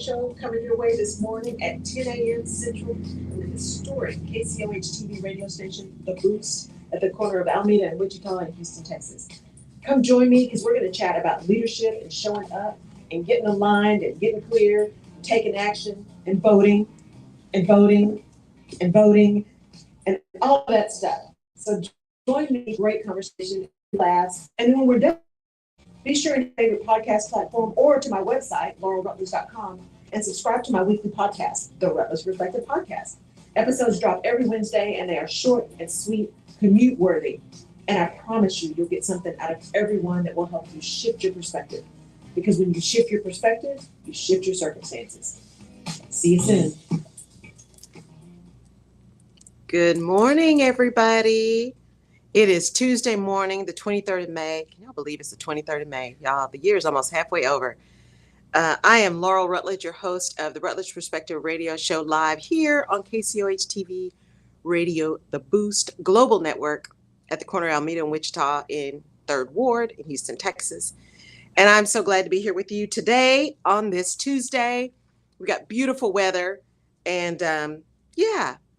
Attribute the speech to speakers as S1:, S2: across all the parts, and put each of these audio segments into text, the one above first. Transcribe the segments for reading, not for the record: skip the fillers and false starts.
S1: Show coming your way this morning at 10 a.m. Central in the historic KCOH TV radio station, The Boost, at the corner of Alameda and Wichita in Houston, Texas. Come join me because we're going to chat about leadership and showing up and getting aligned and getting clear, taking action and voting and voting and voting and all of that stuff. So join me, great conversation, laughs, and then when we're done, be sure to your favorite podcast platform or to my website, laurelrutledge.com, and subscribe to my weekly podcast, The Rutledge Perspective Podcast. Episodes drop every Wednesday, and they are short and sweet, commute-worthy. And I promise you'll get something out of every one that will help you shift your perspective. Because when you shift your perspective, you shift your circumstances. See you soon.
S2: Good morning, everybody. It is Tuesday morning, the 23rd of May. Can y'all believe it's the 23rd of May? Y'all, the year is almost halfway over. I am Laurel Rutledge, your host of the Rutledge Perspective Radio Show live here on KCOH TV Radio, the Boost Global Network at the corner of Alameda and Wichita in 3rd Ward in Houston, Texas. And I'm so glad to be here with you today on this Tuesday. We got beautiful weather and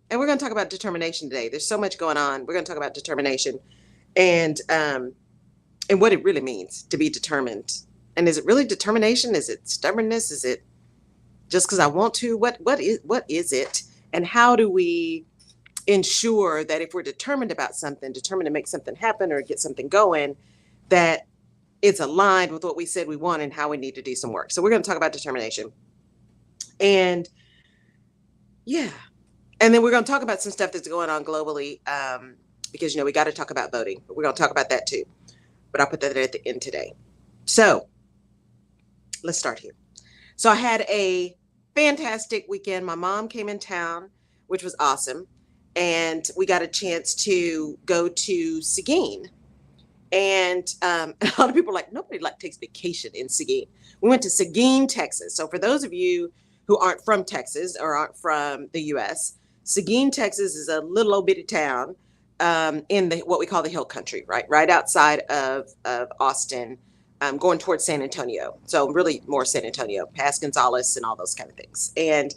S2: and we're going to talk about determination today. There's so much going on. We're going to talk about determination and what it really means to be determined. And is it really determination? Is it stubbornness? Is it just because I want to? What is it? And how do we ensure that if we're determined about something, determined to make something happen or get something going, that it's aligned with what we said we want and how we need to do some work? So we're going to talk about determination. And and then we're going to talk about some stuff that's going on globally because, we got to talk about voting. But we're going to talk about that too. But I'll put that at the end today. So let's start here. So I had a fantastic weekend. My mom came in town, which was awesome. And we got a chance to go to Seguin. And a lot of people are like, nobody takes vacation in Seguin. We went to Seguin, Texas. So for those of you who aren't from Texas or aren't from the U.S., Seguin, Texas is a little old bitty town in what we call the Hill Country, right outside of Austin, going towards San Antonio. So really more San Antonio, past Gonzales and all those kind of things. And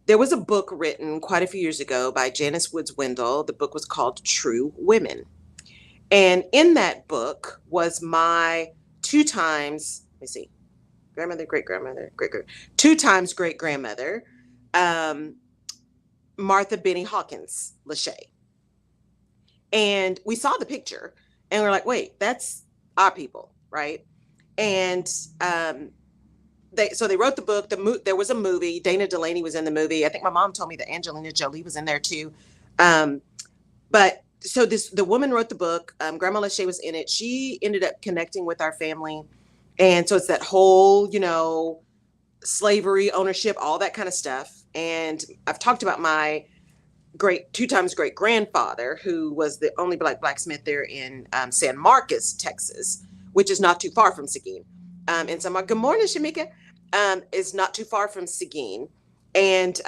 S2: there was a book written quite a few years ago by Janice Woods Wendell. The book was called True Women. And in that book was my two times great-grandmother, Martha Benny Hawkins Lachey. And we saw the picture and we're like, wait, that's our people, right? And they wrote the book. There was a movie. Dana Delaney was in the movie. I think my mom told me that Angelina Jolie was in there too. But so the woman wrote the book. Grandma Lachey was in it. She ended up connecting with our family. And so it's that whole, slavery, ownership, all that kind of stuff. And I've talked about my two times great grandfather, who was the only blacksmith there in San Marcos, Texas, which is not too far from Seguin. And so good morning, Shamika, is not too far from Seguin. And,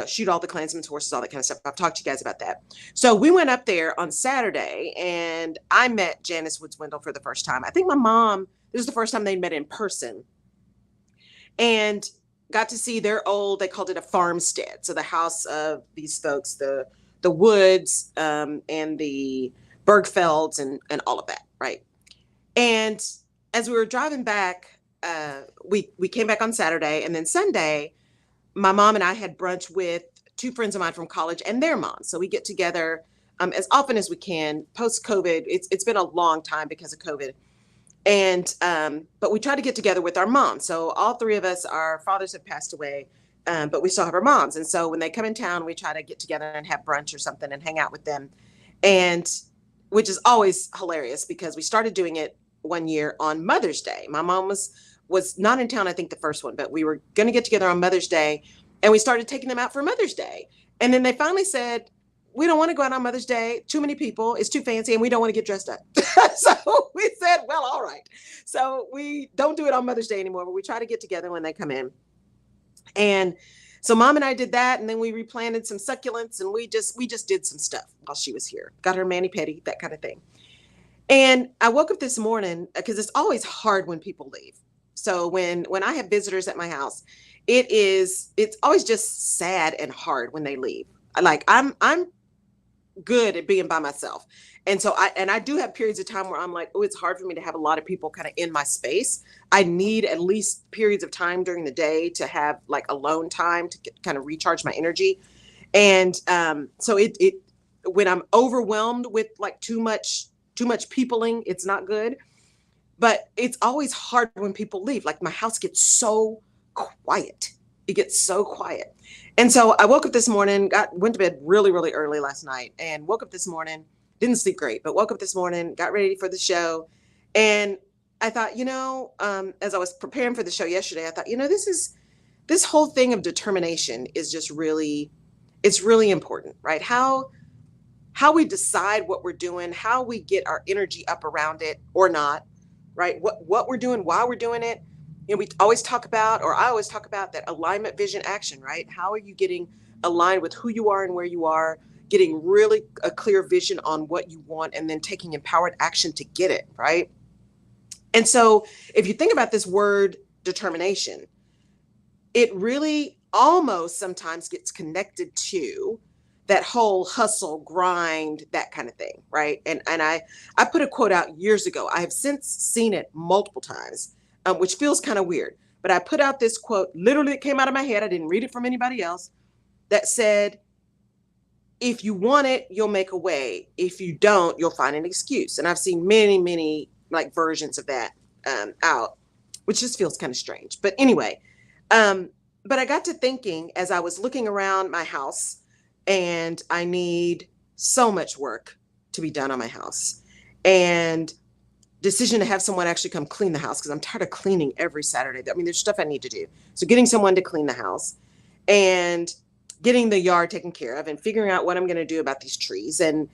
S2: shoot all the Klansmen's horses, all that kind of stuff. I've talked to you guys about that. So we went up there on Saturday and I met Janice Woods Wendell for the first time. I think my mom, this was the first time they met in person. And got to see their they called it a farmstead. So the house of these folks, the Woods and the Bergfelds and all of that, right? And as we were driving back, we came back on Saturday, and then Sunday, my mom and I had brunch with two friends of mine from college and their moms. So we get together as often as we can. Post-COVID, it's been a long time because of COVID. And, but we try to get together with our moms. So all three of us, our fathers have passed away, but we still have our moms. And so when they come in town, we try to get together and have brunch or something and hang out with them. And which is always hilarious because we started doing it one year on Mother's Day. My mom was not in town, I think the first one, but we were going to get together on Mother's Day and we started taking them out for Mother's Day. And then they finally said, we don't want to go out on Mother's Day. Too many people. It's too fancy. And we don't want to get dressed up. So we said, well, all right. So we don't do it on Mother's Day anymore, but we try to get together when they come in. And so Mom and I did that. And then we replanted some succulents and we just did some stuff while she was here. Got her mani-pedi, that kind of thing. And I woke up this morning because it's always hard when people leave. So when I have visitors at my house, it's always just sad and hard when they leave. Like I'm good at being by myself. And so I do have periods of time where I'm like, oh, it's hard for me to have a lot of people kind of in my space. I need at least periods of time during the day to have like alone time to kind of recharge my energy. And so it when I'm overwhelmed with like too much peopling, it's not good. But it's always hard when people leave. Like my house gets so quiet. It gets so quiet. And so I woke up this morning, went to bed really, really early last night, and woke up this morning, didn't sleep great, but woke up this morning, got ready for the show. And I thought, as I was preparing for the show yesterday, I thought, this whole thing of determination is just really, it's really important, right? How we decide what we're doing, how we get our energy up around it or not, right? What we're doing, why we're doing it. We always talk about, or I always talk about that alignment, vision, action, right? How are you getting aligned with who you are and where you are, getting really a clear vision on what you want, and then taking empowered action to get it, right? And so if you think about this word determination, it really almost sometimes gets connected to that whole hustle, grind, that kind of thing, right? And I put a quote out years ago. I have since seen it multiple times, which feels kind of weird. But I put out this quote, literally it came out of my head. I didn't read it from anybody else, that said, if you want it, you'll make a way. If you don't, you'll find an excuse. And I've seen many, many like versions of that out, which just feels kind of strange. But anyway, but I got to thinking as I was looking around my house, and I need so much work to be done on my house, and decision to have someone actually come clean the house because I'm tired of cleaning every Saturday. I mean, there's stuff I need to do. So getting someone to clean the house and getting the yard taken care of and figuring out what I'm going to do about these trees, and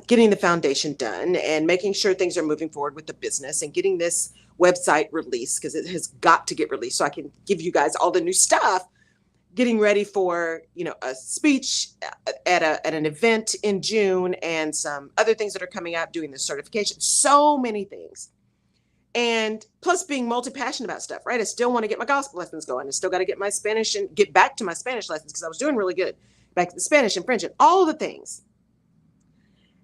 S2: getting the foundation done and making sure things are moving forward with the business, and getting this website released because it has got to get released so I can give you guys all the new stuff, getting ready for, a speech at an event in June, and some other things that are coming up, doing the certification, so many things. And plus being multi-passionate about stuff, right? I still want to get my gospel lessons going. I still got to get my Spanish and get back to my Spanish lessons because I was doing really good. Back to the Spanish and French and all the things.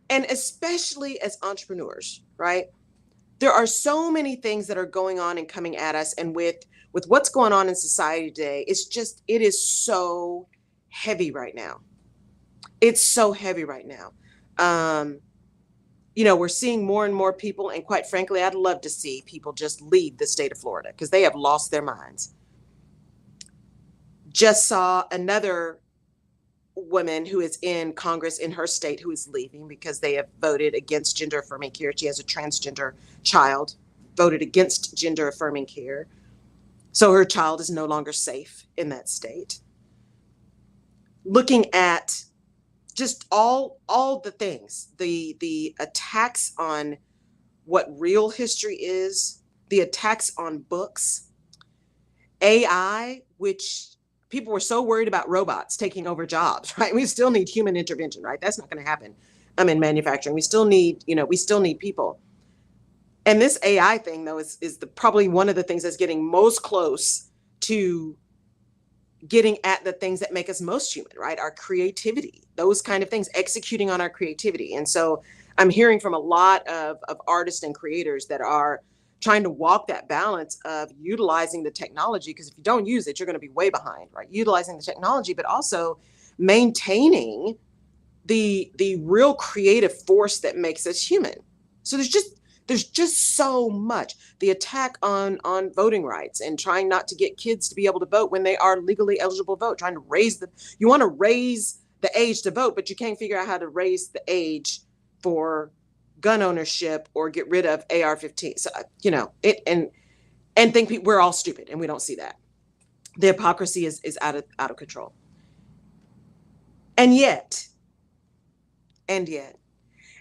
S2: And especially as entrepreneurs, right? There are so many things that are going on and coming at us. And with what's going on in society today, it is so heavy right now. It's so heavy right now. We're seeing more and more people, and quite frankly, I'd love to see people just leave the state of Florida because they have lost their minds. Just saw another woman who is in Congress in her state who is leaving because they have voted against gender affirming care. She has a transgender child, voted against gender affirming care. So her child is no longer safe in that state. Looking at just all the things, the attacks on what real history is, the attacks on books, AI, which people were so worried about robots taking over jobs, right? We still need human intervention, right? That's not going to happen. In manufacturing. We still need people. And this AI thing, though, is probably one of the things that's getting most close to getting at the things that make us most human, right? Our creativity, those kind of things, executing on our creativity. And so I'm hearing from a lot of artists and creators that are trying to walk that balance of utilizing the technology, because if you don't use it, you're going to be way behind, right? Utilizing the technology, but also maintaining the real creative force that makes us human. So there's just so much. The attack on voting rights and trying not to get kids to be able to vote when they are legally eligible to vote, you want to raise the age to vote, but you can't figure out how to raise the age for gun ownership or get rid of AR-15. So, and think we're all stupid and we don't see that. The hypocrisy is out of control. And yet,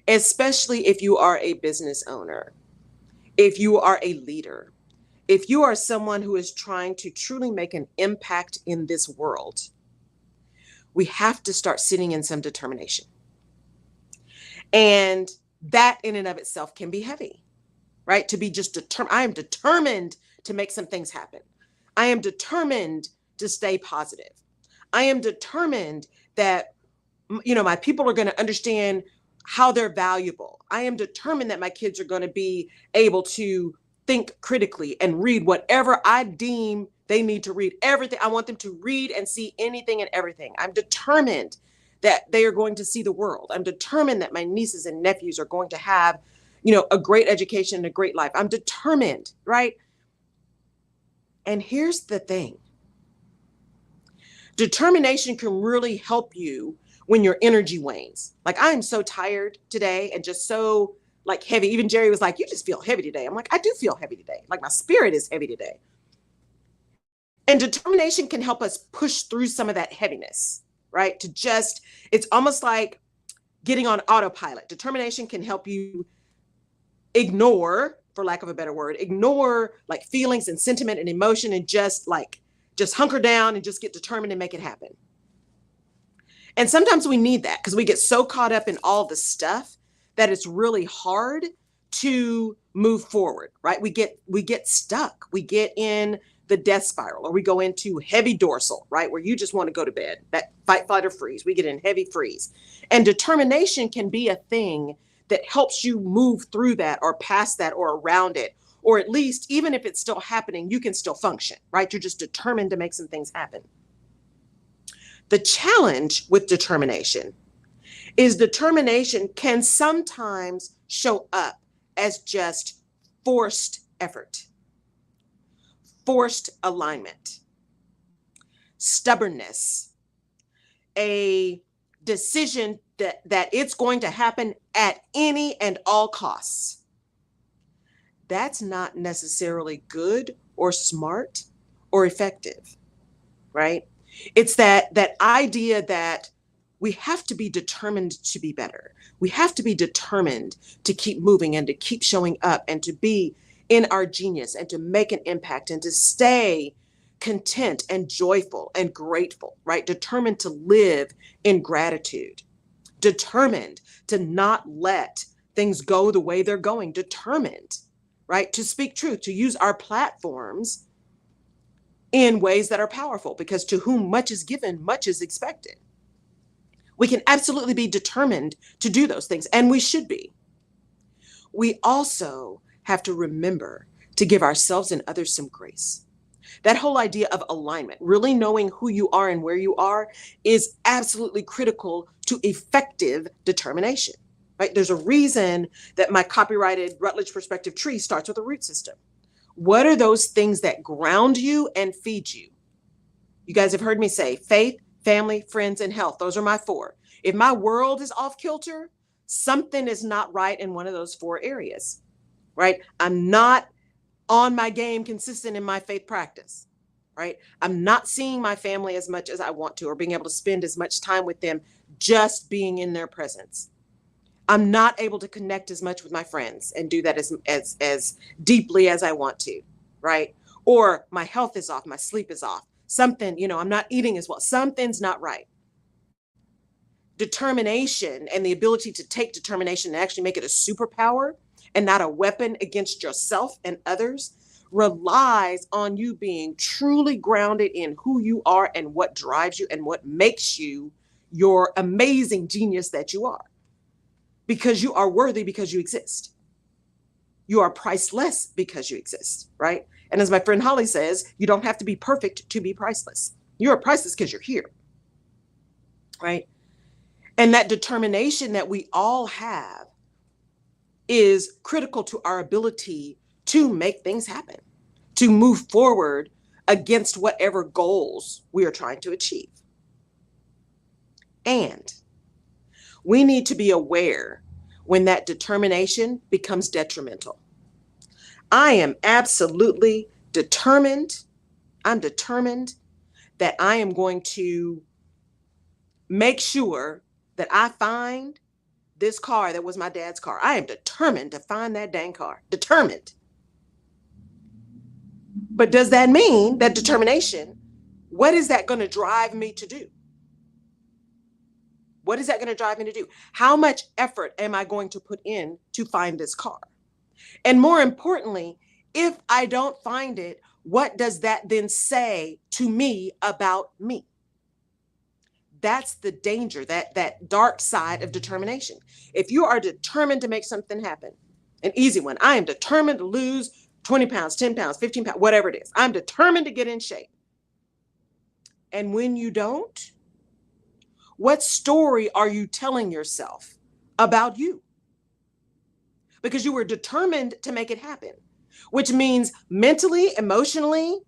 S2: especially if you are a business owner, if you are a leader, if you are someone who is trying to truly make an impact in this world, we have to start sitting in some determination. And that in and of itself can be heavy, right? To be just determined. I am determined to make some things happen. I am determined to stay positive. I am determined that, my people are going to understand how they're valuable. I am determined that my kids are going to be able to think critically and read whatever I deem they need to read. Everything. I want them to read and see anything and everything. I'm determined that they are going to see the world. I'm determined that my nieces and nephews are going to have, a great education and a great life. I'm determined, right? And here's the thing. Determination can really help you when your energy wanes. Like, I am so tired today and just so like heavy. Even Jerry was like, you just feel heavy today. I'm like, I do feel heavy today. Like, my spirit is heavy today. And determination can help us push through some of that heaviness, right? It's almost like getting on autopilot. Determination can help you ignore, for lack of a better word, like feelings and sentiment and emotion, and just hunker down and just get determined and make it happen. And sometimes we need that because we get so caught up in all the stuff that it's really hard to move forward, right? We get stuck. We get in the death spiral, or we go into heavy dorsal, right? Where you just want to go to bed, that fight, flight, or freeze. We get in heavy freeze. And determination can be a thing that helps you move through that or past that or around it. Or at least, even if it's still happening, you can still function, right? You're just determined to make some things happen. The challenge with determination is determination can sometimes show up as just forced effort, forced alignment, stubbornness, a decision that it's going to happen at any and all costs. That's not necessarily good or smart or effective, right? It's that idea that we have to be determined to be better. We have to be determined to keep moving and to keep showing up and to be in our genius and to make an impact and to stay content and joyful and grateful, right? Determined to live in gratitude, determined to not let things go the way they're going, determined, right? To speak truth, to use our platforms in ways that are powerful, because to whom much is given, much is expected. We can absolutely be determined to do those things, and we should be. We also have to remember to give ourselves and others some grace. That whole idea of alignment, really knowing who you are and where you are, is absolutely critical to effective determination, right? There's a reason that my copyrighted Rutledge perspective tree starts with a root system. What are those things that ground you and feed you? You guys have heard me say faith, family, friends, and health. Those are my 4. If my world is off kilter, something is not right in one of those 4 areas, right? I'm not on my game consistent in my faith practice, right? I'm not seeing my family as much as I want to, or being able to spend as much time with them just being in their presence. I'm not able to connect as much with my friends and do that as deeply as I want to, right? Or my health is off, my sleep is off. Something, I'm not eating as well. Something's not right. Determination and the ability to take determination and actually make it a superpower and not a weapon against yourself and others relies on you being truly grounded in who you are and what drives you and what makes you your amazing genius that you are. Because you are worthy because you exist. You are priceless because you exist, right? And as my friend Holly says, you don't have to be perfect to be priceless. You are priceless because you're here, right? And that determination that we all have is critical to our ability to make things happen, to move forward against whatever goals we are trying to achieve. And we need to be aware when that determination becomes detrimental. I am absolutely determined. I'm determined that I am going to make sure that I find this car that was my dad's car. I am determined to find that dang car. Determined. But does that mean that determination, what is that going to drive me to do? What is that going to drive me to do? How much effort am I going to put in to find this car? And more importantly, If I don't find it, what does that then say to me about me? That's the danger, that dark side of determination. If you are determined to make something happen, an easy one, I am determined to lose 20 pounds, 10 pounds, 15 pounds, whatever it is. I'm determined to get in shape. And when you don't, what story are you telling yourself about you? Because you were determined to make it happen, which means mentally, emotionally,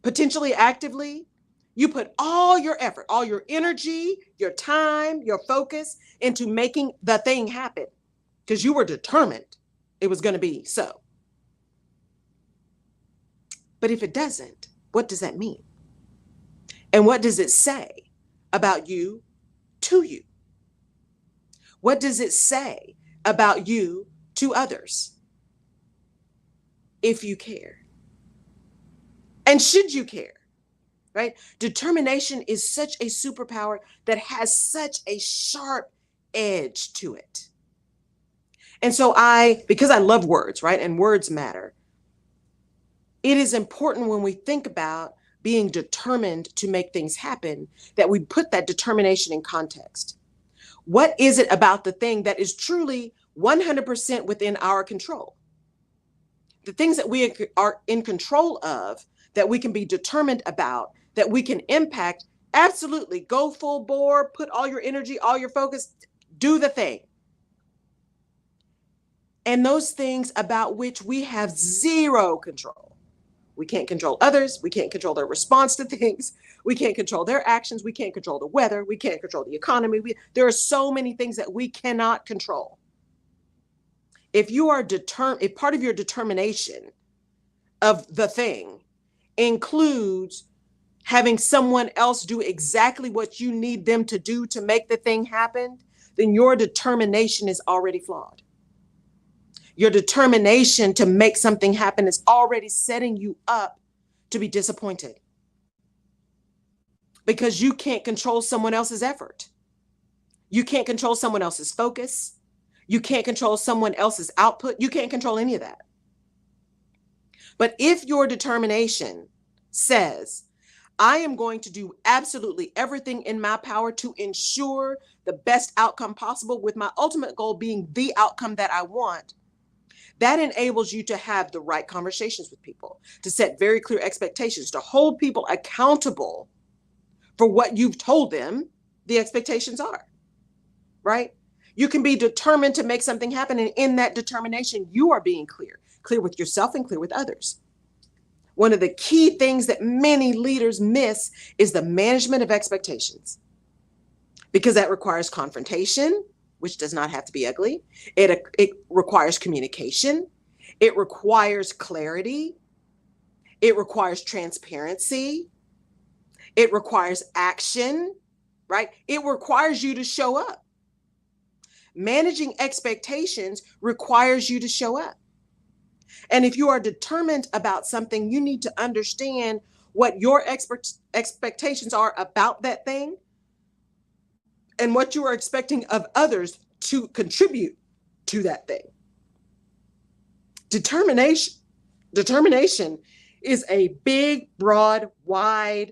S2: potentially actively, you put all your effort, all your energy, your time, your focus into making the thing happen because you were determined it was going to be so. But if it doesn't, what does that mean? And what does it say about you to you? What does it say about you to others? If you care. And should you care? Right? Determination is such a superpower that has such a sharp edge to it. And so because I love words, right? And words matter. It is important when we think about being determined to make things happen that we put that determination in context. What is it about the thing that is truly 100% within our control? The things that we are in control of, that we can be determined about, that we can impact, absolutely go full bore, put all your energy, all your focus, do the thing. And those things about which we have zero control. We can't control others. We can't control their response to things. We can't control their actions. We can't control the weather. We can't control the economy. There are so many things that we cannot control. If you are if part of your determination of the thing includes having someone else do exactly what you need them to do to make the thing happen, then your determination is already flawed. Your determination to make something happen is already setting you up to be disappointed because you can't control someone else's effort. You can't control someone else's focus. You can't control someone else's output. You can't control any of that. But if your determination says, I am going to do absolutely everything in my power to ensure the best outcome possible, with my ultimate goal being the outcome that I want, that enables you to have the right conversations with people, to set very clear expectations, to hold people accountable for what you've told them the expectations are, right? You can be determined to make something happen. And in that determination, you are being clear with yourself and clear with others. One of the key things that many leaders miss is the management of expectations, because that requires confrontation, which does not have to be ugly. It requires communication. It requires clarity. It requires transparency. It requires action, right? It requires you to show up. Managing expectations requires you to show up. And if you are determined about something, you need to understand what your expectations are about that thing and what you are expecting of others to contribute to that thing. Determination is a big, broad, wide,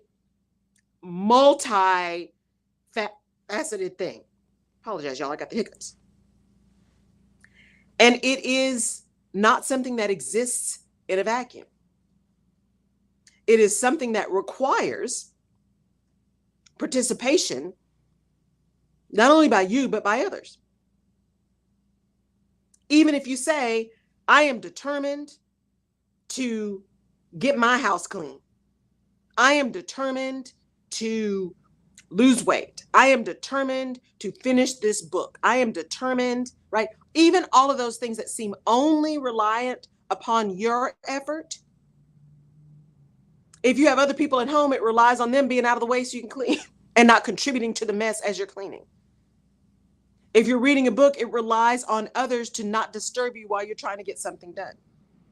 S2: multi-faceted thing. Apologize, y'all, I got the hiccups. And it is not something that exists in a vacuum. It is something that requires participation, not only by you, but by others. Even if you say, I am determined to get my house clean. I am determined to lose weight. I am determined to finish this book. I am determined, right? Even all of those things that seem only reliant upon your effort. If you have other people at home, it relies on them being out of the way so you can clean and not contributing to the mess as you're cleaning. If you're reading a book, it relies on others to not disturb you while you're trying to get something done,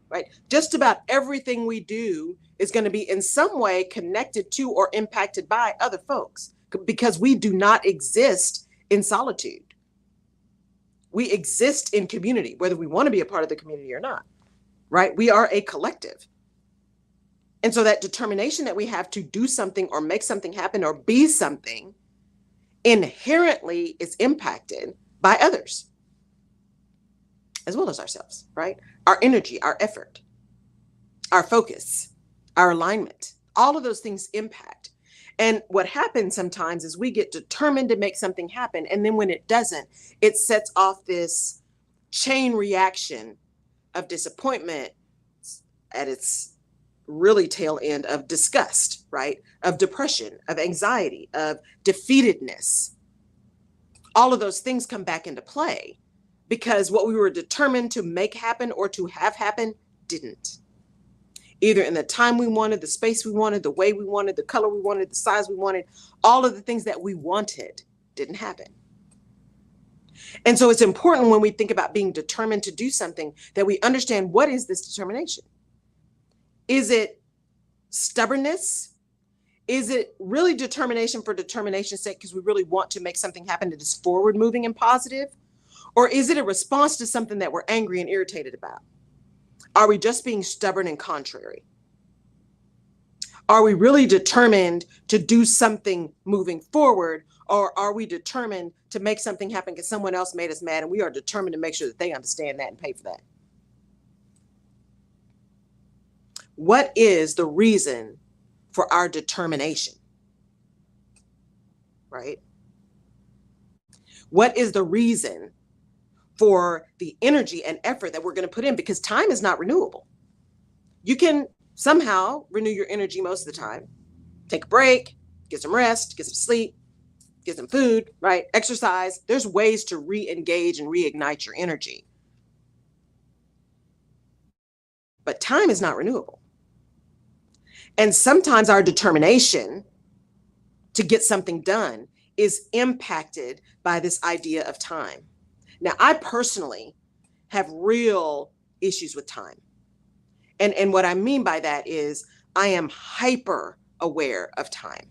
S2: right? Just about everything we do is going to be in some way connected to or impacted by other folks, because we do not exist in solitude. We exist in community, whether we want to be a part of the community or not, right? We are a collective. And so that determination that we have to do something or make something happen or be something inherently is impacted by others as well as ourselves, right? Our energy, our effort, our focus, our alignment, all of those things impact. And what happens sometimes is we get determined to make something happen. And then when it doesn't, it sets off this chain reaction of disappointment at its really tail end of disgust, right? Of depression, of anxiety, of defeatedness. All of those things come back into play because what we were determined to make happen or to have happen didn't. Either in the time we wanted, the space we wanted, the way we wanted, the color we wanted, the size we wanted, all of the things that we wanted didn't happen. And so it's important when we think about being determined to do something that we understand, what is this determination? Is it stubbornness? Is it really determination for determination's sake because we really want to make something happen that is forward moving and positive? Or is it a response to something that we're angry and irritated about? Are we just being stubborn and contrary? Are we really determined to do something moving forward? Or are we determined to make something happen because someone else made us mad and we are determined to make sure that they understand that and pay for that? What is the reason for our determination? Right? What is the reason for the energy and effort that we're going to put in? Because time is not renewable. You can somehow renew your energy most of the time. Take a break, get some rest, get some sleep, get some food, right? Exercise. There's ways to re-engage and reignite your energy. But time is not renewable. And sometimes our determination to get something done is impacted by this idea of time. Now, I personally have real issues with time. And what I mean by that is I am hyper aware of time,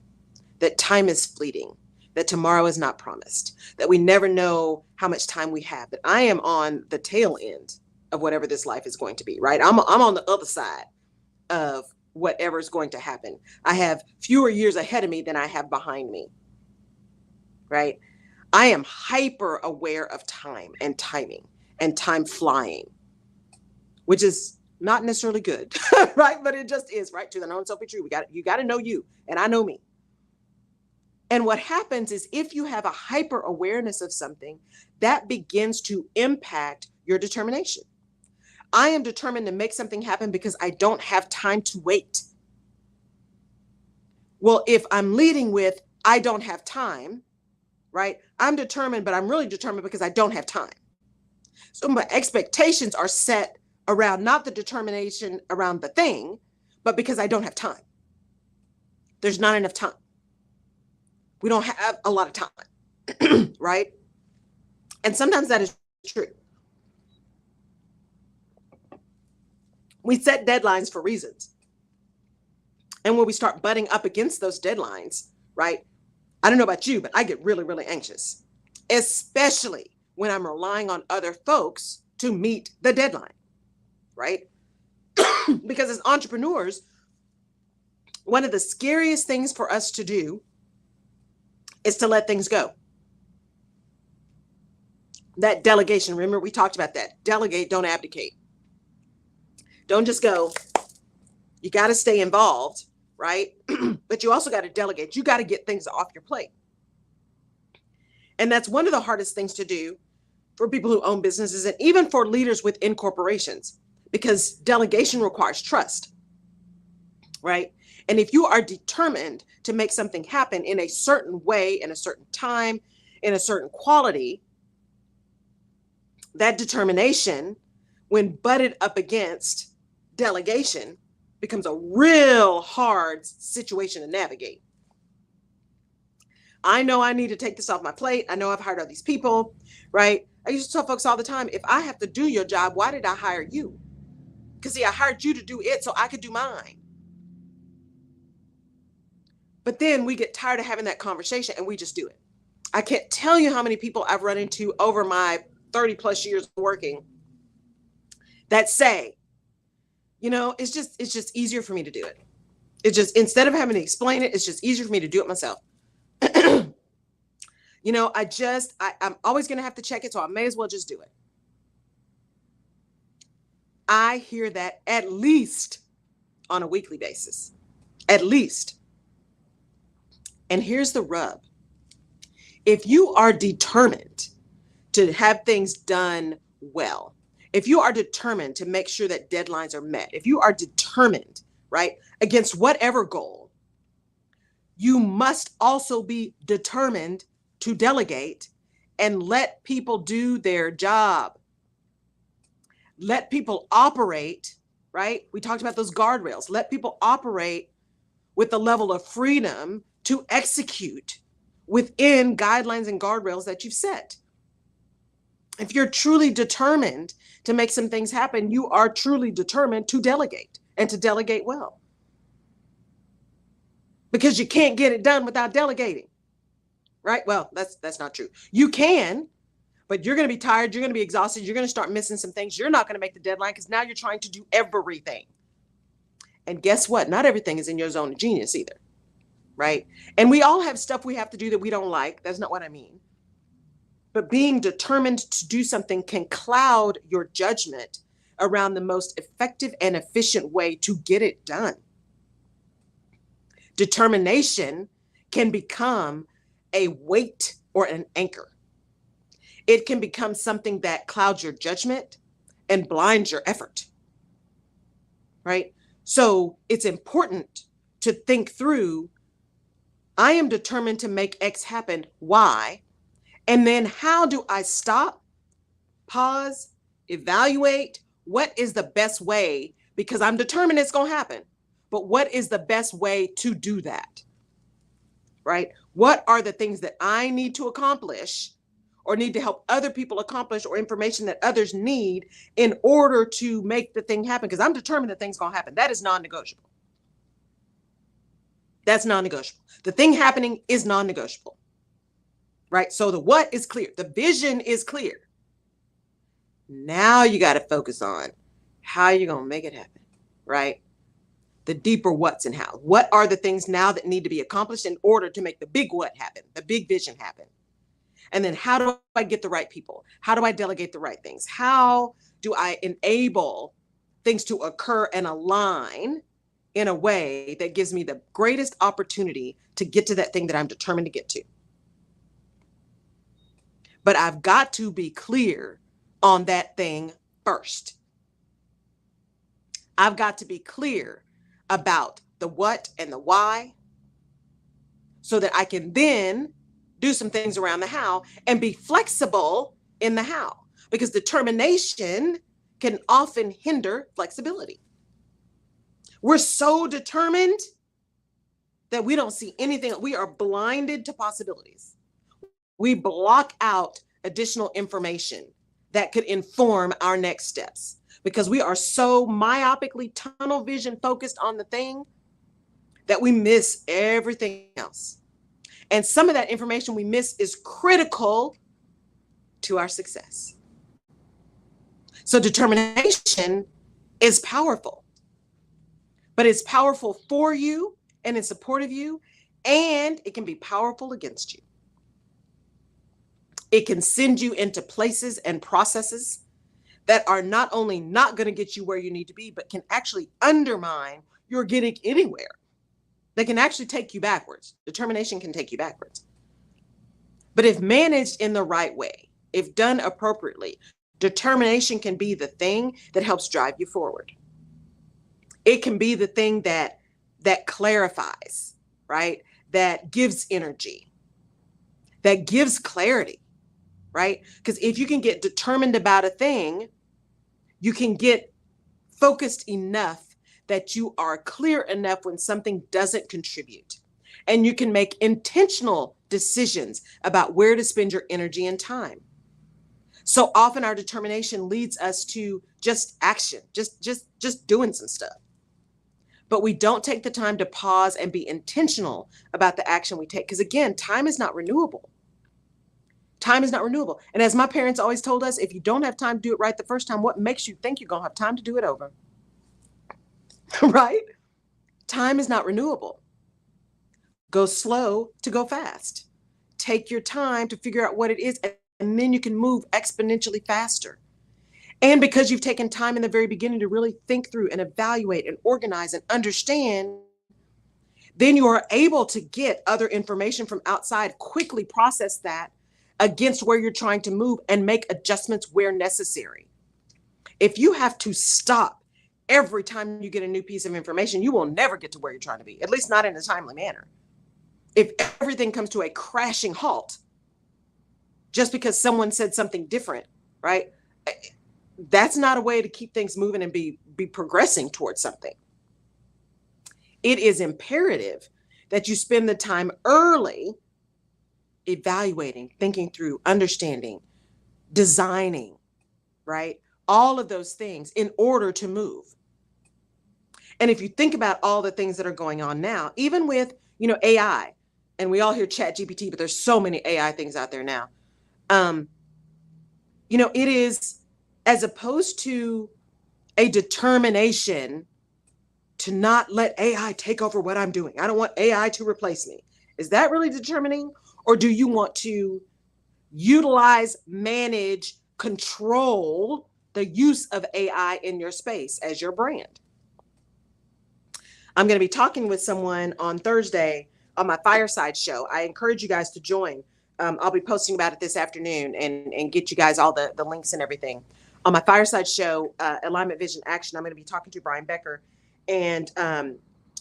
S2: that time is fleeting, that tomorrow is not promised, that we never know how much time we have, that I am on the tail end of whatever this life is going to be, right? I'm on the other side of whatever is going to happen. I have fewer years ahead of me than I have behind me, right? I am hyper aware of time and timing and time flying, which is not necessarily good, right? But it just is, right? To the known self be true. You got to know you, and I know me. And what happens is if you have a hyper awareness of something, that begins to impact your determination. I am determined to make something happen because I don't have time to wait. Well, if I'm leading with, I don't have time, right? I'm determined, but I'm really determined because I don't have time. So my expectations are set around not the determination around the thing, but because I don't have time. There's not enough time. We don't have a lot of time, right? And sometimes that is true. We set deadlines for reasons. And when we start butting up against those deadlines, right? I don't know about you, but I get really, really anxious, especially when I'm relying on other folks to meet the deadline, right? Because as entrepreneurs, one of the scariest things for us to do is to let things go. That delegation, remember we talked about that. Delegate, don't abdicate. Don't just go. You got to stay involved, right? But you also got to delegate. You got to get things off your plate. And that's one of the hardest things to do for people who own businesses and even for leaders within corporations, because delegation requires trust, right? And if you are determined to make something happen in a certain way, in a certain time, in a certain quality, that determination, when butted up against delegation, becomes a real hard situation to navigate. I know I need to take this off my plate. I know I've hired all these people, right? I used to tell folks all the time, if I have to do your job, why did I hire you? Because see, I hired you to do it so I could do mine. But then we get tired of having that conversation and we just do it. I can't tell you how many people I've run into over my 30 plus years working that say, it's just easier for me to do it. It's just, instead of having to explain it, it's just easier for me to do it myself. I'm always going to have to check it, so I may as well just do it. I hear that at least on a weekly basis, at least. And here's the rub. If you are determined to have things done well, if you are determined to make sure that deadlines are met, if you are determined, right, against whatever goal, you must also be determined to delegate and let people do their job. Let people operate, right? We talked about those guardrails. Let people operate with the level of freedom to execute within guidelines and guardrails that you've set. If you're truly determined to make some things happen, you are truly determined to delegate, and to delegate well. Because you can't get it done without delegating, right? Well, that's not true. You can, but you're going to be tired. You're going to be exhausted. You're going to start missing some things. You're not going to make the deadline because now you're trying to do everything. And guess what? Not everything is in your zone of genius either, right? And we all have stuff we have to do that we don't like. That's not what I mean. But being determined to do something can cloud your judgment around the most effective and efficient way to get it done. Determination can become a weight or an anchor. It can become something that clouds your judgment and blinds your effort, right? So it's important to think through, I am determined to make X happen. Why? And then how do I stop, pause, evaluate? What is the best way? Because I'm determined it's going to happen. But what is the best way to do that? Right? What are the things that I need to accomplish or need to help other people accomplish, or information that others need in order to make the thing happen? Because I'm determined that thing's going to happen. That is non-negotiable. That's non-negotiable. The thing happening is non-negotiable. Right? So the what is clear. The vision is clear. Now you got to focus on how you're going to make it happen. Right? The deeper what's and how. What are the things now that need to be accomplished in order to make the big what happen, the big vision happen? And then how do I get the right people? How do I delegate the right things? How do I enable things to occur and align in a way that gives me the greatest opportunity to get to that thing that I'm determined to get to? But I've got to be clear on that thing first. I've got to be clear about the what and the why, so that I can then do some things around the how and be flexible in the how, because determination can often hinder flexibility. We're so determined that we don't see anything. We are blinded to possibilities. We block out additional information that could inform our next steps, because we are so myopically tunnel vision focused on the thing that we miss everything else. And some of that information we miss is critical to our success. So determination is powerful, but it's powerful for you and in support of you, and it can be powerful against you. It can send you into places and processes that are not only not going to get you where you need to be, but can actually undermine your getting anywhere. They can actually take you backwards. Determination can take you backwards. But if managed in the right way, if done appropriately, determination can be the thing that helps drive you forward. It can be the thing that clarifies, right? That gives energy, that gives clarity, right? Because if you can get determined about a thing, you can get focused enough that you are clear enough when something doesn't contribute. And you can make intentional decisions about where to spend your energy and time. So often our determination leads us to just action, just doing some stuff. But we don't take the time to pause and be intentional about the action we take. Because again, time is not renewable. Time is not renewable. And as my parents always told us, if you don't have time to do it right the first time, what makes you think you're going to have time to do it over? right? Time is not renewable. Go slow to go fast. Take your time to figure out what it is, and then you can move exponentially faster. And because you've taken time in the very beginning to really think through and evaluate and organize and understand, then you are able to get other information from outside, quickly process that against where you're trying to move and make adjustments where necessary. If you have to stop every time you get a new piece of information, you will never get to where you're trying to be, at least not in a timely manner. If everything comes to a crashing halt just because someone said something different, right? That's not a way to keep things moving and be progressing towards something. It is imperative that you spend the time early evaluating, thinking through, understanding, designing, right? All of those things in order to move. And if you think about all the things that are going on now, even with, AI, and we all hear Chat GPT, but there's so many AI things out there now. It is, as opposed to a determination to not let AI take over what I'm doing. I don't want AI to replace me. Is that really determining? Or do you want to utilize, manage, control the use of AI in your space as your brand? I'm going to be talking with someone on Thursday on my fireside show. I encourage you guys to join. I'll be posting about it this afternoon and get you guys all the links and everything. On my fireside show, Alignment Vision Action, I'm going to be talking to Brian Becker, and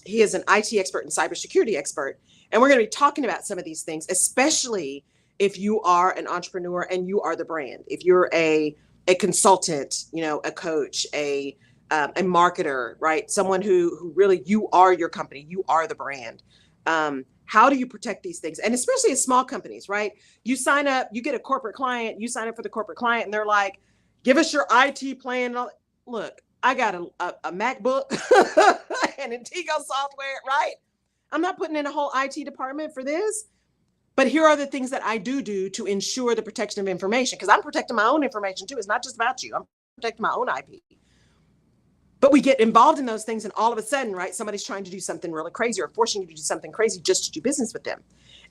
S2: he is an IT expert and cybersecurity expert. And we're going to be talking about some of these things, especially if you are an entrepreneur and you are the brand. If you're a consultant, a coach, a marketer, right? Someone who really, you are your company, you are the brand. How do you protect these things? And especially in small companies, right? You sign up, you get a corporate client, you sign up for the corporate client, and they're like, give us your IT plan. Look, I got a MacBook and Intego software, right? I'm not putting in a whole IT department for this. But here are the things that I do to ensure the protection of information, because I'm protecting my own information too. It's not just about you. I'm protecting my own IP. But we get involved in those things, and all of a sudden, right, somebody's trying to do something really crazy or forcing you to do something crazy just to do business with them.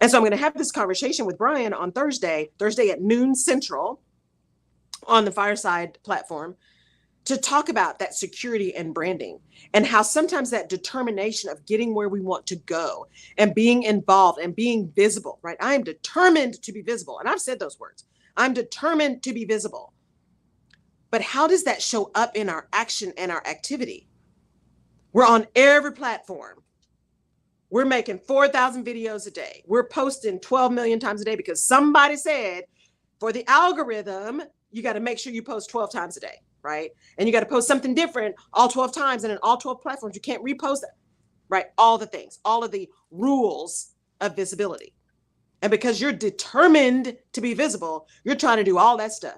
S2: And so I'm going to have this conversation with Brian on Thursday at noon Central on the Fireside platform, to talk about that security and branding, and how sometimes that determination of getting where we want to go and being involved and being visible, right? I am determined to be visible. And I've said those words. I'm determined to be visible. But how does that show up in our action and our activity? We're on every platform. We're making 4,000 videos a day. We're posting 12 million times a day because somebody said for the algorithm, you got to make sure you post 12 times a day, right? And you got to post something different all 12 times, and in all 12 platforms. You can't repost it, right? All the things, all of the rules of visibility. And because you're determined to be visible, you're trying to do all that stuff.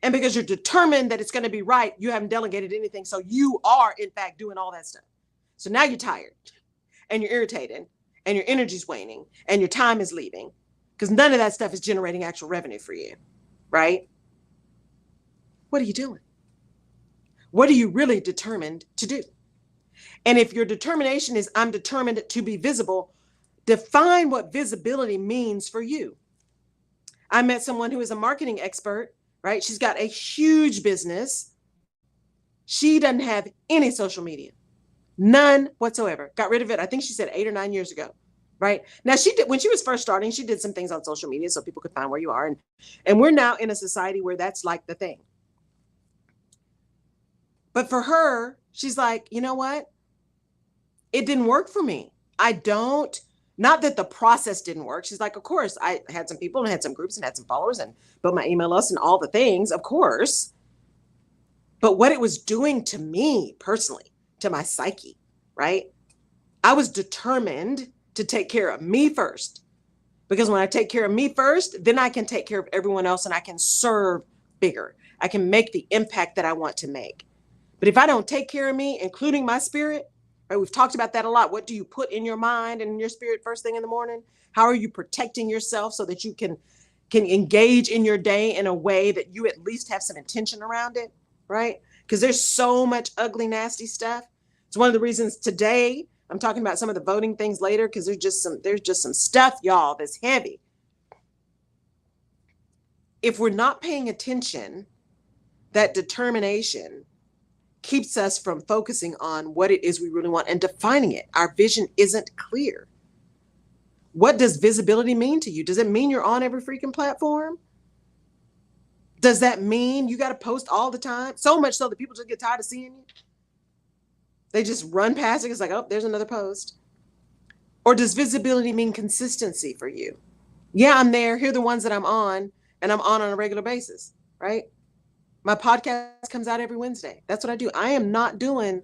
S2: And because you're determined that it's going to be right, you haven't delegated anything. So you are, in fact, doing all that stuff. So now you're tired and you're irritated and your energy's waning and your time is leaving, because none of that stuff is generating actual revenue for you, right? What are you doing? What are you really determined to do? And if your determination is, I'm determined to be visible, define what visibility means for you. I met someone who is a marketing expert, right? She's got a huge business. She doesn't have any social media, none whatsoever. Got rid of it, I think she said 8 or 9 years ago, right? Now she did, when she was first starting, she did some things on social media so people could find where you are. And we're now in a society where that's like the thing. But for her, she's like, you know what? It didn't work for me. Not that the process didn't work. She's like, of course, I had some people and had some groups and had some followers and built my email list and all the things, of course. But what it was doing to me personally, to my psyche, right? I was determined to take care of me first. Because when I take care of me first, then I can take care of everyone else and I can serve bigger. I can make the impact that I want to make. But if I don't take care of me, including my spirit, right, we've talked about that a lot. What do you put in your mind and in your spirit first thing in the morning? How are you protecting yourself so that you can engage in your day in a way that you at least have some intention around it, right? Because there's so much ugly, nasty stuff. It's one of the reasons today I'm talking about some of the voting things later, because there's just some stuff, y'all, that's heavy. If we're not paying attention, that determination keeps us from focusing on what it is we really want and defining it. Our vision isn't clear. What does visibility mean to you? Does it mean you're on every freaking platform? Does that mean you got to post all the time? So much so that people just get tired of seeing you. They just run past it. It's like, oh, there's another post. Or does visibility mean consistency for you? Yeah, I'm there. Here are the ones that I'm on, and I'm on a regular basis, right? My podcast comes out every Wednesday. That's what I do. I am not doing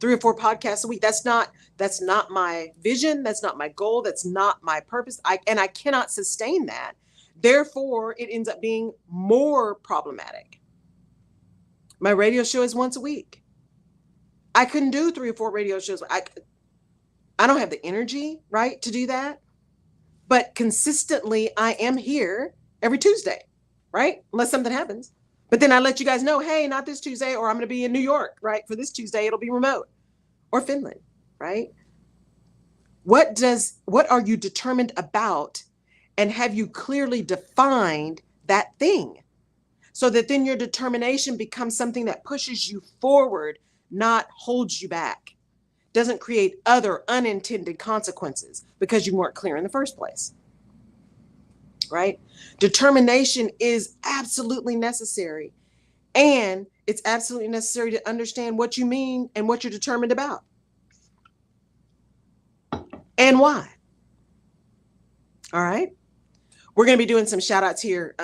S2: 3 or 4 podcasts a week. That's not my vision. That's not my goal. That's not my purpose. I cannot sustain that. Therefore, it ends up being more problematic. My radio show is once a week. I couldn't do 3 or 4 radio shows. I don't have the energy, right, to do that. But consistently, I am here every Tuesday, right? Unless something happens. But then I let you guys know, hey, not this Tuesday, or I'm going to be in New York, right? For this Tuesday, it'll be remote, or Finland, right? What are you determined about? And have you clearly defined that thing? So that then your determination becomes something that pushes you forward, not holds you back. Doesn't create other unintended consequences because you weren't clear in the first place. Right? Determination is absolutely necessary. And it's absolutely necessary to understand what you mean and what you're determined about. And why. All right. We're going to be doing some shout outs here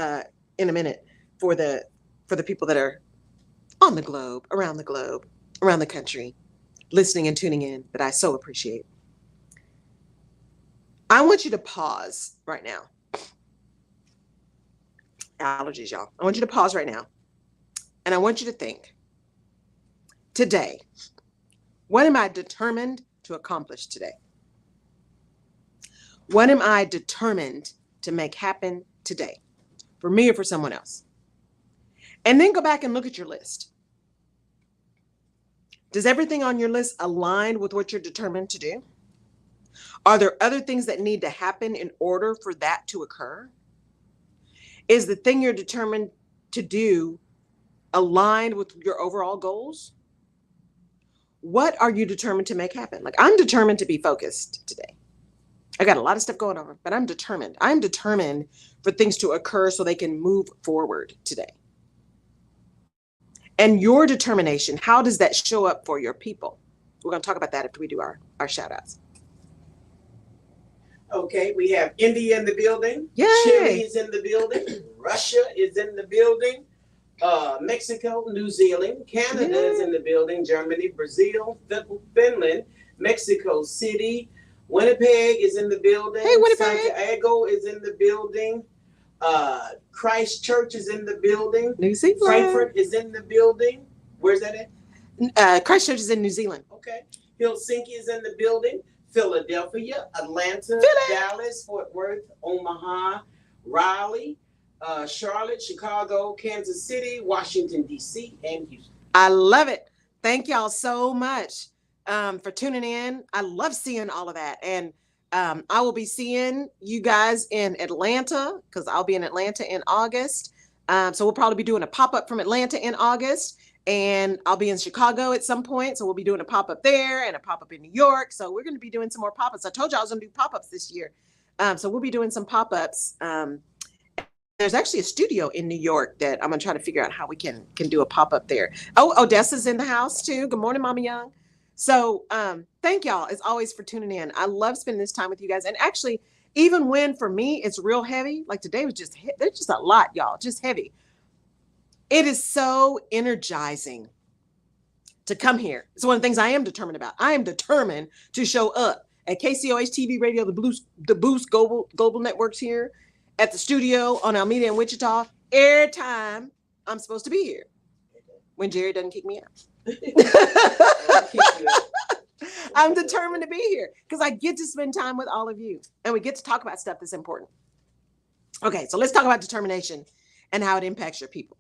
S2: in a minute for the people that are on the globe, around the country, listening and tuning in, that I so appreciate. I want you to pause right now. Allergies, y'all. I want you to pause right now. And I want you to think, today, what am I determined to accomplish today? What am I determined to make happen today? For me or for someone else? And then go back and look at your list. Does everything on your list align with what you're determined to do? Are there other things that need to happen in order for that to occur? Is the thing you're determined to do aligned with your overall goals? What are you determined to make happen? Like, I'm determined to be focused today. I got a lot of stuff going on, but I'm determined. I'm determined for things to occur so they can move forward today. And your determination, how does that show up for your people? We're going to talk about that after we do our shout outs.
S3: Okay, we have India in the building.
S2: Yay.
S3: Chile is in the building. Russia is in the building. Mexico, New Zealand, Canada is in the building. Germany, Brazil, Finland, Mexico City, Winnipeg is in the building.
S2: Hey, Winnipeg.
S3: Santiago is in the building. Christchurch is in the building.
S2: New Zealand.
S3: Frankfurt is in the building. Where's that at?
S2: Christchurch is in New Zealand.
S3: Okay. Helsinki is in the building. Philadelphia, Atlanta, Dallas, Fort Worth, Omaha, Raleigh, Charlotte, Chicago, Kansas City, Washington, D.C., and Houston.
S2: I love it. Thank y'all so much for tuning in. I love seeing all of that. And I will be seeing you guys in Atlanta, because I'll be in Atlanta in August. So we'll probably be doing a pop-up from Atlanta in August. And I'll be in Chicago at some point. So we'll be doing a pop-up there and a pop-up in New York. So we're going to be doing some more pop-ups. I told you I was going to do pop-ups this year. So we'll be doing some pop-ups. There's actually a studio in New York that I'm going to try to figure out how we can do a pop-up there. Oh, Odessa's in the house too. Good morning, Mama Young. So thank y'all as always for tuning in. I love spending this time with you guys. And actually, even when for me, it's real heavy, like today was there's just a lot, y'all, just heavy. It is so energizing to come here. It's one of the things I am determined about. I am determined to show up at KCOH TV Radio, the Boost Global Networks here, at the studio on Alameda in Wichita, every time I'm supposed to be here, when Jerry doesn't kick me out. I'm determined to be here because I get to spend time with all of you and we get to talk about stuff that's important. Okay, so let's talk about determination and how it impacts your people.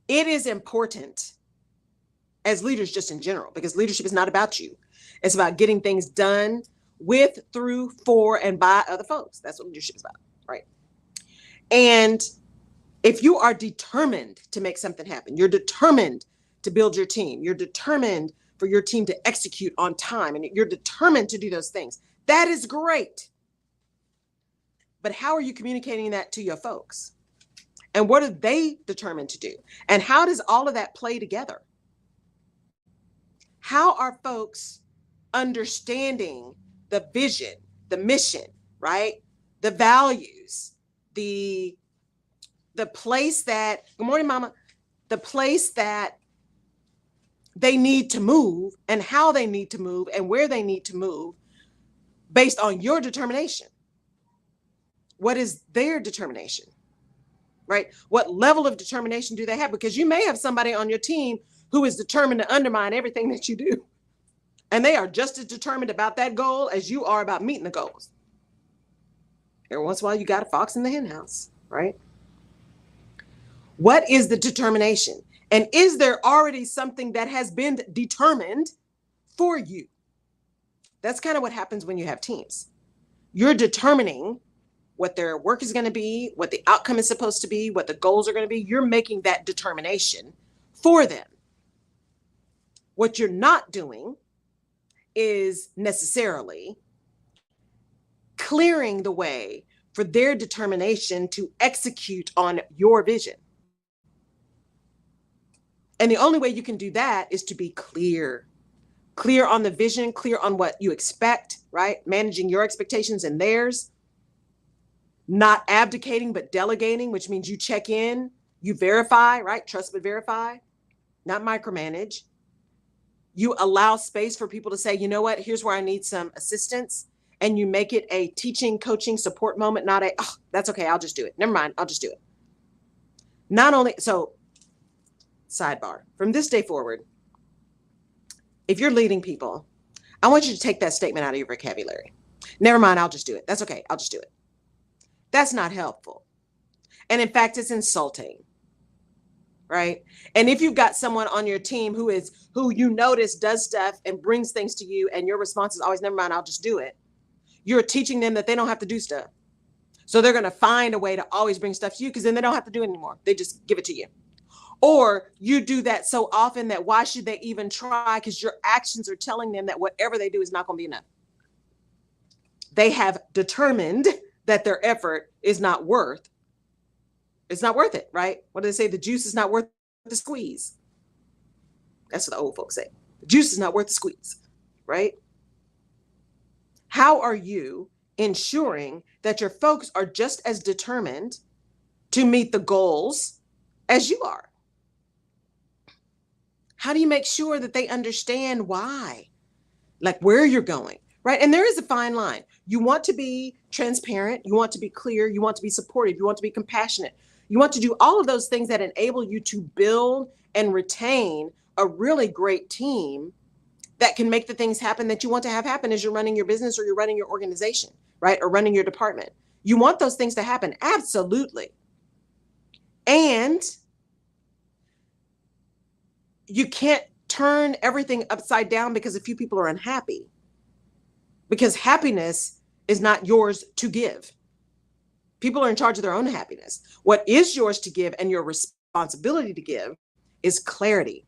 S2: It is important as leaders just in general, because leadership is not about you. It's about getting things done with, through, for, and by other folks. That's what leadership is about, right? And if you are determined to make something happen, you're determined to build your team, you're determined for your team to execute on time, and you're determined to do those things, that is great. But how are you communicating that to your folks? And what are they determined to do? And how does all of that play together? How are folks understanding the vision, the mission, right? The values, the place that, good morning, mama, the place that they need to move and how they need to move and where they need to move based on your determination. What is their determination, right? What level of determination do they have? Because you may have somebody on your team who is determined to undermine everything that you do. And they are just as determined about that goal as you are about meeting the goals. Every once in a while, you got a fox in the hen house, right? What is the determination? And is there already something that has been determined for you? That's kind of what happens when you have teams. You're determining what their work is going to be, what the outcome is supposed to be, what the goals are going to be. You're making that determination for them. What you're not doing is necessarily clearing the way for their determination to execute on your vision. And the only way you can do that is to be clear on the vision, clear on what you expect, right? Managing your expectations and theirs, not abdicating, but delegating, which means you check in, you verify, right? Trust but verify, not micromanage. You allow space for people to say, you know what, here's where I need some assistance. And you make it a teaching, coaching, support moment, not a, oh, that's okay, I'll just do it. Never mind, I'll just do it. Not only, so sidebar, from this day forward, if you're leading people, I want you to take that statement out of your vocabulary. Never mind, I'll just do it. That's okay, I'll just do it. That's not helpful. And in fact, it's insulting, right? And if you've got someone on your team who you notice does stuff and brings things to you, and your response is always, never mind, I'll just do it. You're teaching them that they don't have to do stuff. So they're going to find a way to always bring stuff to you, because then they don't have to do it anymore. They just give it to you. Or you do that so often that why should they even try? Because your actions are telling them that whatever they do is not going to be enough. They have determined that their effort is not worth. It's not worth it, right? What do they say? The juice is not worth the squeeze. That's what the old folks say. The juice is not worth the squeeze, right? How are you ensuring that your folks are just as determined to meet the goals as you are? How do you make sure that they understand why, like where you're going, right? And there is a fine line. You want to be transparent. You want to be clear. You want to be supportive. You want to be compassionate. You want to do all of those things that enable you to build and retain a really great team that can make the things happen that you want to have happen as you're running your business or you're running your organization, right? Or running your department. You want those things to happen. Absolutely. And you can't turn everything upside down because a few people are unhappy. Because happiness is not yours to give. People are in charge of their own happiness. What is yours to give and your responsibility to give is clarity,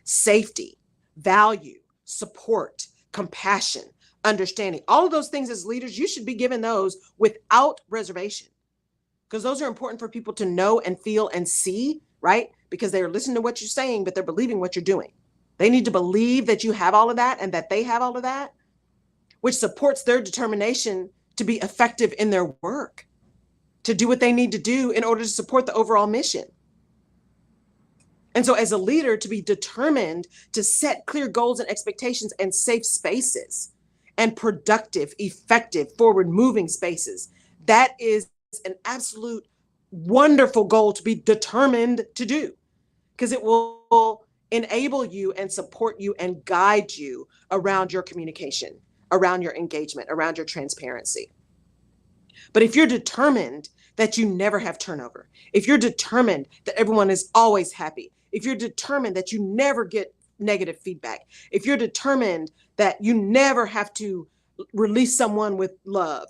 S2: safety, value, support, compassion, understanding. All of those things as leaders, you should be given those without reservation, because those are important for people to know and feel and see, right? Because they are listening to what you're saying, but they're believing what you're doing. They need to believe that you have all of that and that they have all of that, which supports their determination to be effective in their work, to do what they need to do in order to support the overall mission. And so as a leader, to be determined to set clear goals and expectations and safe spaces and productive, effective, forward-moving spaces, that is an absolute wonderful goal to be determined to do, because it will enable you and support you and guide you around your communication, around your engagement, around your transparency. But if you're determined that you never have turnover, if you're determined that everyone is always happy, if you're determined that you never get negative feedback, if you're determined that you never have to release someone with love,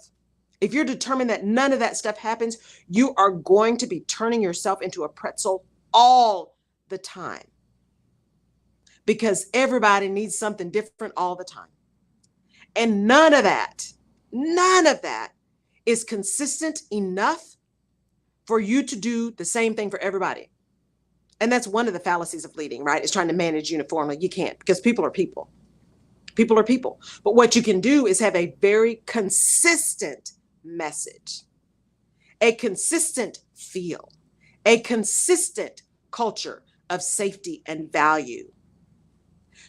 S2: if you're determined that none of that stuff happens, you are going to be turning yourself into a pretzel all the time, because everybody needs something different all the time. And none of that is consistent enough for you to do the same thing for everybody. And that's one of the fallacies of leading, right? Is trying to manage uniformly. You can't, because people are people. People are people. But what you can do is have a very consistent message, a consistent feel, a consistent culture of safety and value.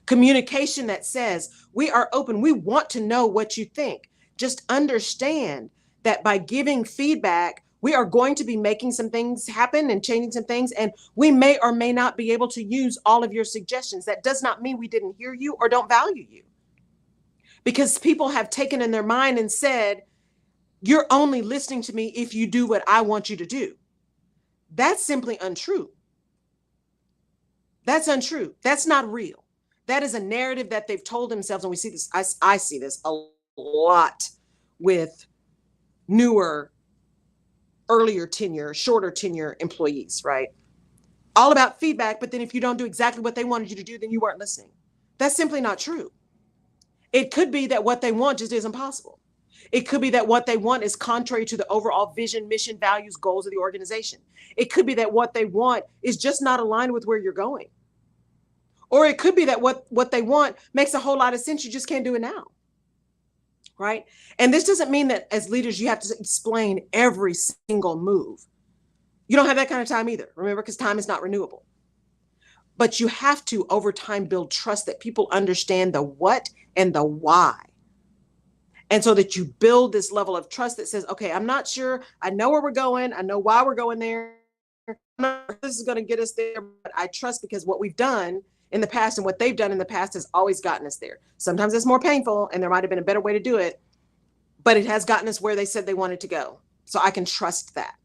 S2: Communication that says, we are open, we want to know what you think. Just understand that by giving feedback, we are going to be making some things happen and changing some things, and we may or may not be able to use all of your suggestions. That does not mean we didn't hear you or don't value you. Because people have taken in their mind and said, you're only listening to me if you do what I want you to do. That's simply untrue. That's untrue. That's not real. That is a narrative that they've told themselves. And we see this, I see this a lot with newer, earlier tenure, shorter tenure employees, right? All about feedback, but then if you don't do exactly what they wanted you to do, then you weren't listening. That's simply not true. It could be that what they want just isn't possible. It could be that what they want is contrary to the overall vision, mission, values, goals of the organization. It could be that what they want is just not aligned with where you're going. Or it could be that what they want makes a whole lot of sense. You just can't do it now. Right? And this doesn't mean that as leaders, you have to explain every single move. You don't have that kind of time either. Remember, because time is not renewable. But you have to, over time, build trust that people understand the what and the why. And so that you build this level of trust that says, okay, I'm not sure. I know where we're going. I know why we're going there. I'm not sure this is going to get us there, but I trust because what we've done in the past and what they've done in the past has always gotten us there. Sometimes it's more painful and there might have been a better way to do it, but it has gotten us where they said they wanted to go. So I can trust that,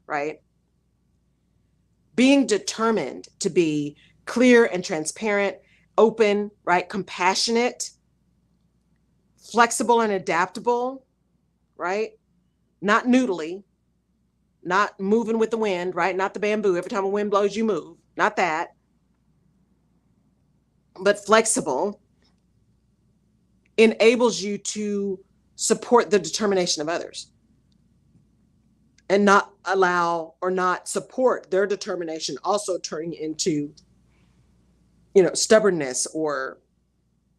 S2: right? Being determined to be clear and transparent, open, right? Compassionate, flexible and adaptable, right? Not noodly, not moving with the wind, right? Not the bamboo. Every time a wind blows, you move. Not that. But flexible enables you to support the determination of others and not allow or not support their determination also turning into, stubbornness or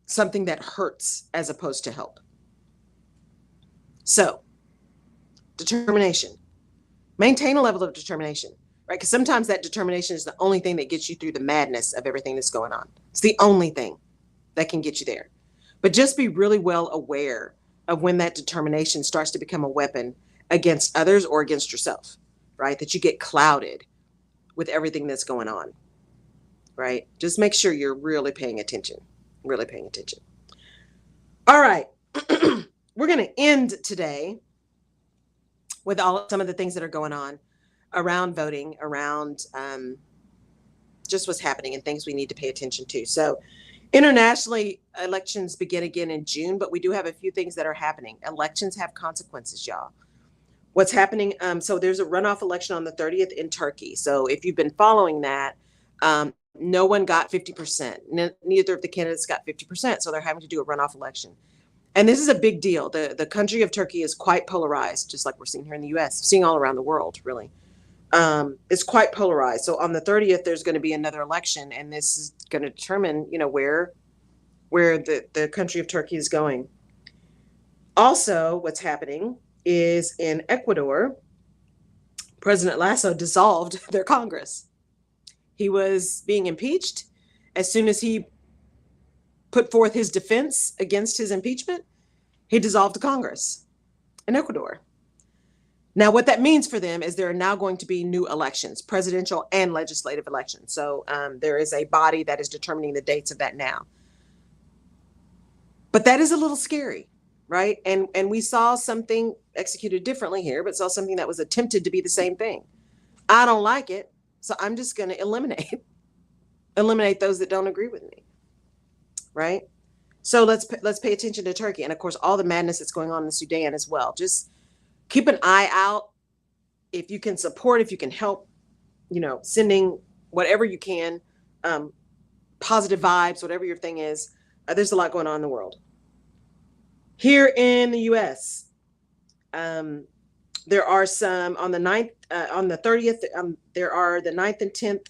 S2: something that hurts as opposed to help. So, determination. Maintain a level of determination, right? Because sometimes that determination is the only thing that gets you through the madness of everything that's going on. It's the only thing that can get you there. But just be really well aware of when that determination starts to become a weapon against others or against yourself, right? That you get clouded with everything that's going on, right? Just make sure you're really paying attention, really paying attention. All right. We're going to end today with some of the things that are going on around voting, around just what's happening and things we need to pay attention to. So internationally, elections begin again in June, but we do have a few things that are happening. Elections have consequences, y'all. What's happening? So there's a runoff election on the 30th in Turkey. So if you've been following that, no one got 50%. Neither of the candidates got 50%. So they're having to do a runoff election. And this is a big deal. The country of Turkey is quite polarized, just like we're seeing here in the U.S., seeing all around the world, really. It's quite polarized. So on the 30th, there's going to be another election, and this is going to determine, where the country of Turkey is going. Also, what's happening is in Ecuador, President Lasso dissolved their Congress. He was being impeached. As soon as he put forth his defense against his impeachment, he dissolved the Congress in Ecuador. Now, what that means for them is there are now going to be new elections, presidential and legislative elections. So there is a body that is determining the dates of that now. But that is a little scary, right? And we saw something executed differently here, but saw something that was attempted to be the same thing. I don't like it, so I'm just going to eliminate those that don't agree with me. right? So let's pay attention to Turkey, and of course all the madness that's going on in Sudan as well. Just keep an eye out. If you can support, if you can help, sending whatever you can, um, positive vibes, whatever your thing is. There's a lot going on in the world. Here in the U.S., there are some on the 9th, on the 30th. There are the 9th and 10th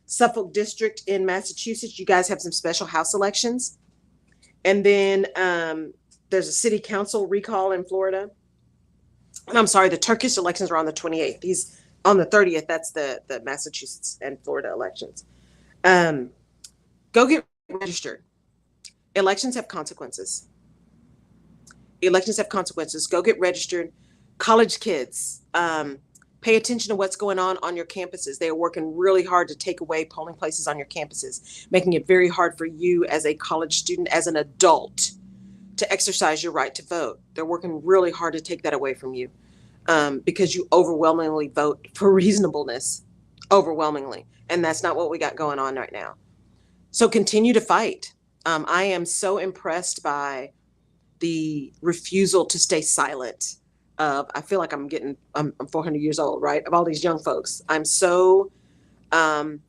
S2: Suffolk District in Massachusetts. You guys have some special House elections. And then there's a city council recall in Florida. And I'm sorry, the Turkish elections are on the 28th. These on the 30th, that's the Massachusetts and Florida elections. Go get registered. Elections have consequences. Elections have consequences. Go get registered. College kids, pay attention to what's going on your campuses. They are working really hard to take away polling places on your campuses, making it very hard for you as a college student, as an adult, to exercise your right to vote. They're working really hard to take that away from you because you overwhelmingly vote for reasonableness, overwhelmingly. And that's not what we got going on right now. So continue to fight. I am so impressed by the refusal to stay silent. I feel like I'm 400 years old, right? Of all these young folks. I'm so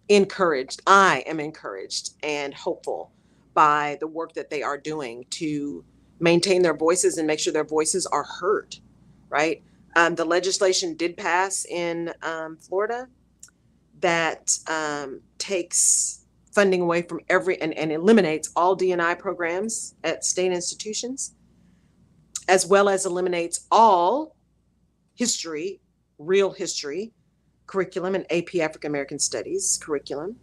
S2: encouraged. I am encouraged and hopeful by the work that they are doing to maintain their voices and make sure their voices are heard, right? The legislation did pass in Florida that takes funding away from and eliminates all D&I programs at state institutions, as well as eliminates all history, real history curriculum and AP African American Studies curriculum.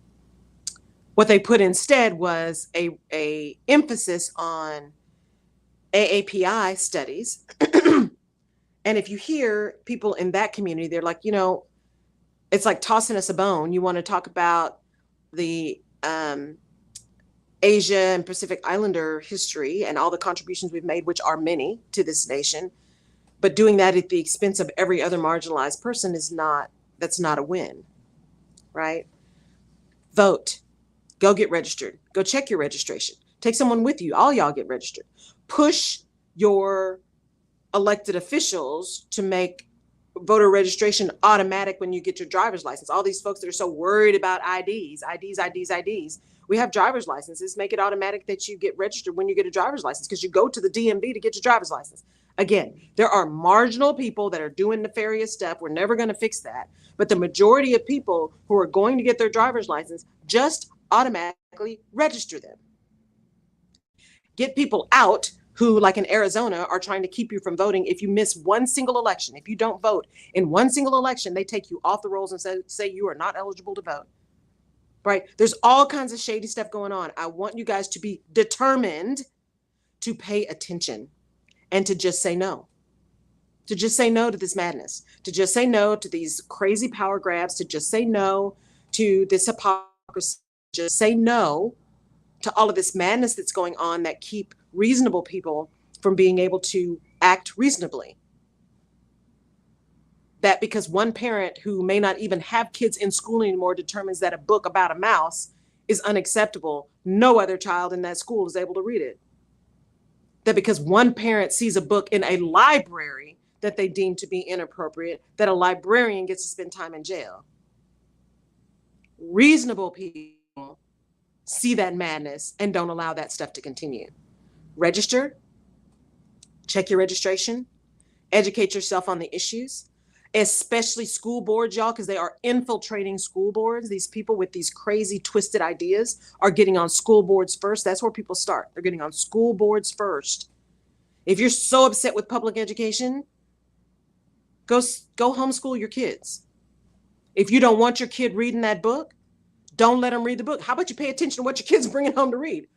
S2: What they put instead was a emphasis on AAPI studies. And if you hear people in that community, they're like, it's like tossing us a bone. You want to talk about the Asia and Pacific Islander history and all the contributions we've made, which are many to this nation, but doing that at the expense of every other marginalized person that's not a win, right? Vote, go get registered, go check your registration, take someone with you, all y'all get registered, push your elected officials to make voter registration automatic when you get your driver's license. All these folks that are so worried about IDs, we have driver's licenses. Make it automatic that you get registered when you get a driver's license, because you go to the DMV to get your driver's license. Again, there are marginal people that are doing nefarious stuff. We're never going to fix that. But the majority of people who are going to get their driver's license, just automatically register them. Get people out who, like in Arizona, are trying to keep you from voting. If you miss one single election, if you don't vote in one single election, they take you off the rolls and say you are not eligible to vote. Right? There's all kinds of shady stuff going on. I want you guys to be determined to pay attention and to just say no. To just say no to this madness. To just say no to these crazy power grabs. To just say no to this hypocrisy. Just say no to all of this madness that's going on that keep reasonable people from being able to act reasonably. That because one parent who may not even have kids in school anymore determines that a book about a mouse is unacceptable, no other child in that school is able to read it. That because one parent sees a book in a library that they deem to be inappropriate, that a librarian gets to spend time in jail. Reasonable people see that madness and don't allow that stuff to continue. Register, check your registration, educate yourself on the issues, especially school boards, y'all, because they are infiltrating school boards. These people with these crazy twisted ideas are getting on school boards first. That's where people start. They're getting on school boards first. If you're so upset with public education, go homeschool your kids. If you don't want your kid reading that book, don't let them read the book. How about you pay attention to what your kid's bringing home to read?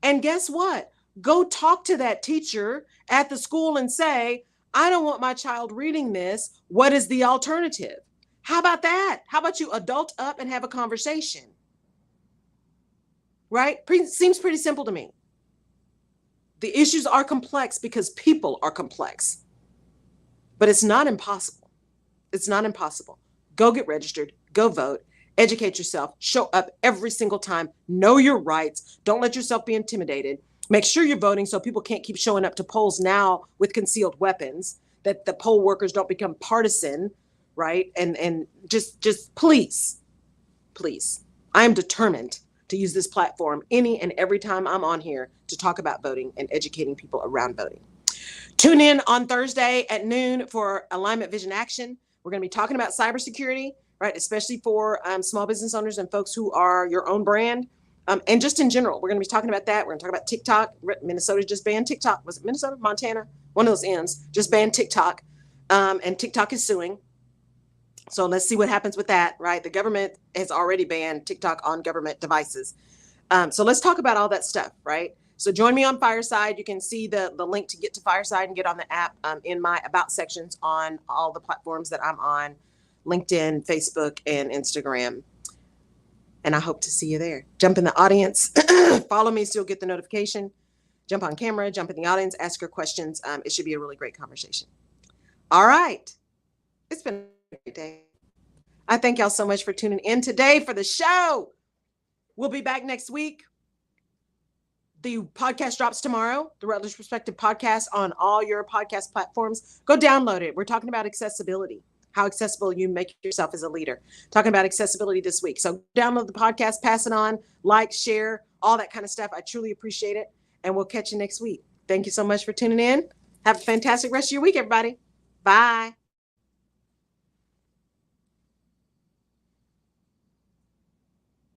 S2: And guess what? Go talk to that teacher at the school and say, I don't want my child reading this. What is the alternative? How about that? How about you adult up and have a conversation? Right? Seems pretty simple to me. The issues are complex because people are complex. But it's not impossible. It's not impossible. Go get registered. Go vote. Educate yourself. Show up every single time. Know your rights. Don't let yourself be intimidated. Make sure you're voting so people can't keep showing up to polls now with concealed weapons, that the poll workers don't become partisan, right? And just please, I am determined to use this platform any and every time I'm on here to talk about voting and educating people around voting. Tune in on Thursday at noon for Alignment Vision Action. We're going to be talking about cybersecurity, right? Especially for small business owners and folks who are your own brand. And just in general, we're going to be talking about that. We're going to talk about TikTok. Minnesota just banned TikTok. Was it Minnesota? Montana? One of those ends just banned TikTok. And TikTok is suing. So let's see what happens with that, right? The government has already banned TikTok on government devices. So let's talk about all that stuff, right? So join me on Fireside. You can see the link to get to Fireside and get on the app in my About sections on all the platforms that I'm on, LinkedIn, Facebook, and Instagram. And I hope to see you there. Jump in the audience. Follow me so you'll get the notification. Jump on camera, jump in the audience, ask your questions. It should be a really great conversation. All right. It's been a great day. I thank y'all so much for tuning in today for the show. We'll be back next week. The podcast drops tomorrow, the Rutledge Perspective podcast on all your podcast platforms. Go download it. We're talking about accessibility, how accessible you make yourself as a leader. Talking about accessibility this week. So download the podcast, pass it on, like, share, all that kind of stuff. I truly appreciate it. And we'll catch you next week. Thank you so much for tuning in. Have a fantastic rest of your week, everybody. Bye.